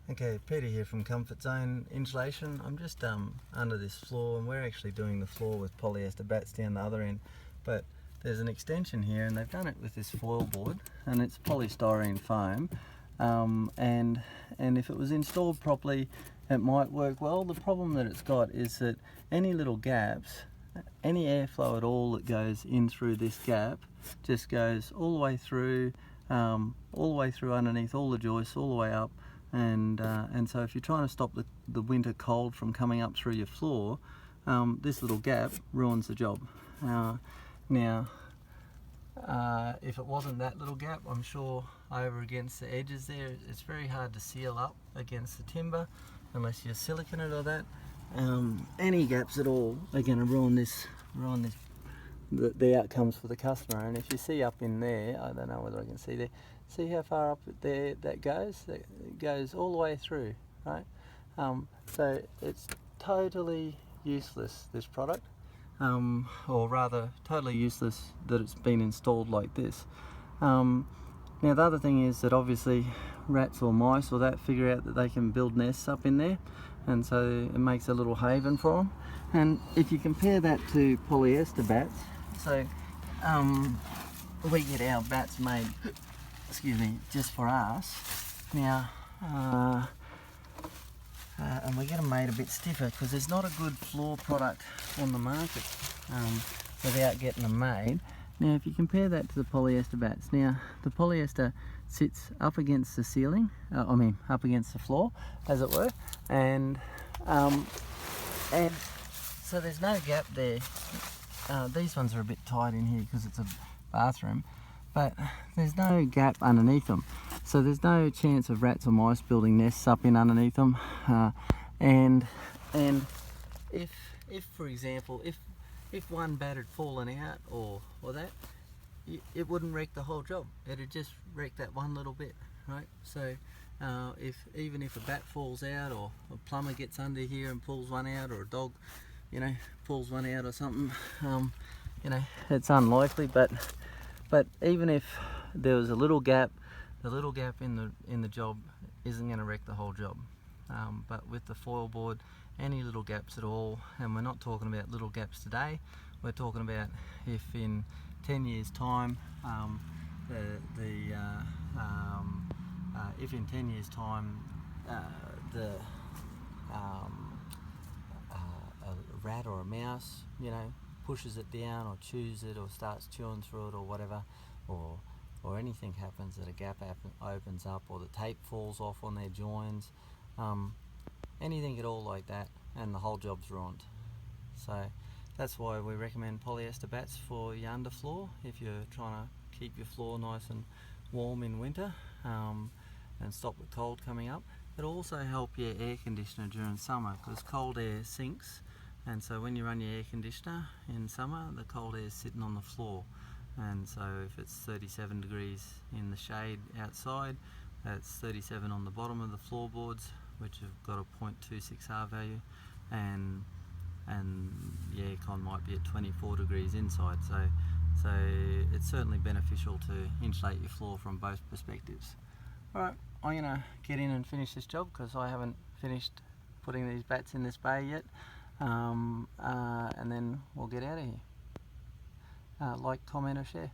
Okay, Peter here from Comfort Zone Insulation. I'm just under this floor, and we're actually doing the floor with polyester bats down the other end, but there's an extension here and they've done it with this foil board, and it's polystyrene foam, and if it was installed properly it might work well. The problem that it's got is that any little gaps, any airflow at all that goes in through this gap just goes all the way through underneath all the joists, all the way up, and so if you're trying to stop the winter cold from coming up through your floor, this little gap ruins the job. Now if it wasn't that little gap, I'm sure over against the edges there, it's very hard to seal up against the timber unless you silicone it or that. Any gaps at all are going to ruin the outcomes for the customer. And if you see up in there, I don't know whether I can see there, see how far up there that goes? It goes all the way through, right? So it's totally useless, this product, or rather totally useless that it's been installed like this. Now the other thing is that obviously rats or mice or that figure out that they can build nests up in there, and so it makes a little haven for them. And if you compare that to polyester bats, so we get our bats made, excuse me, just for us now, and we get them made a bit stiffer because there's not a good floor product on the market without getting them made. Now if you compare that to the polyester bats, now the polyester sits up against the ceiling, up against the floor as it were, and so there's no gap there. These ones are a bit tight in here because it's a bathroom, but there's no gap underneath them, so there's no chance of rats or mice building nests up in underneath them. And if for example, if one bat had fallen out or that, it wouldn't wreck the whole job. It'd just wreck that one little bit, right? So even if a bat falls out, or a plumber gets under here and pulls one out, or a dog, pulls one out or something, it's unlikely. But even if there was a little gap, the little gap in the job isn't going to wreck the whole job. But with the foil board, any little gaps at all, and we're not talking about little gaps today, we're talking about if in 10 years time, if in 10 years time a rat or a mouse, pushes it down or chews it or starts chewing through it or whatever, or anything happens, that a gap opens up or the tape falls off on their joins, anything at all like that, and the whole job's ruined. So that's why we recommend polyester bats for your underfloor if you're trying to keep your floor nice and warm in winter, and stop the cold coming up. It'll also help your air conditioner during summer because cold air sinks, and so when you run your air conditioner in summer, the cold air is sitting on the floor, and so if it's 37 degrees in the shade outside, that's 37 on the bottom of the floorboards, which have got a 0.26 R value, and the aircon might be at 24 degrees inside, so it's certainly beneficial to insulate your floor from both perspectives. Alright, I'm going to get in and finish this job because I haven't finished putting these bats in this bay yet, and then we'll get out of here. Like, comment or share.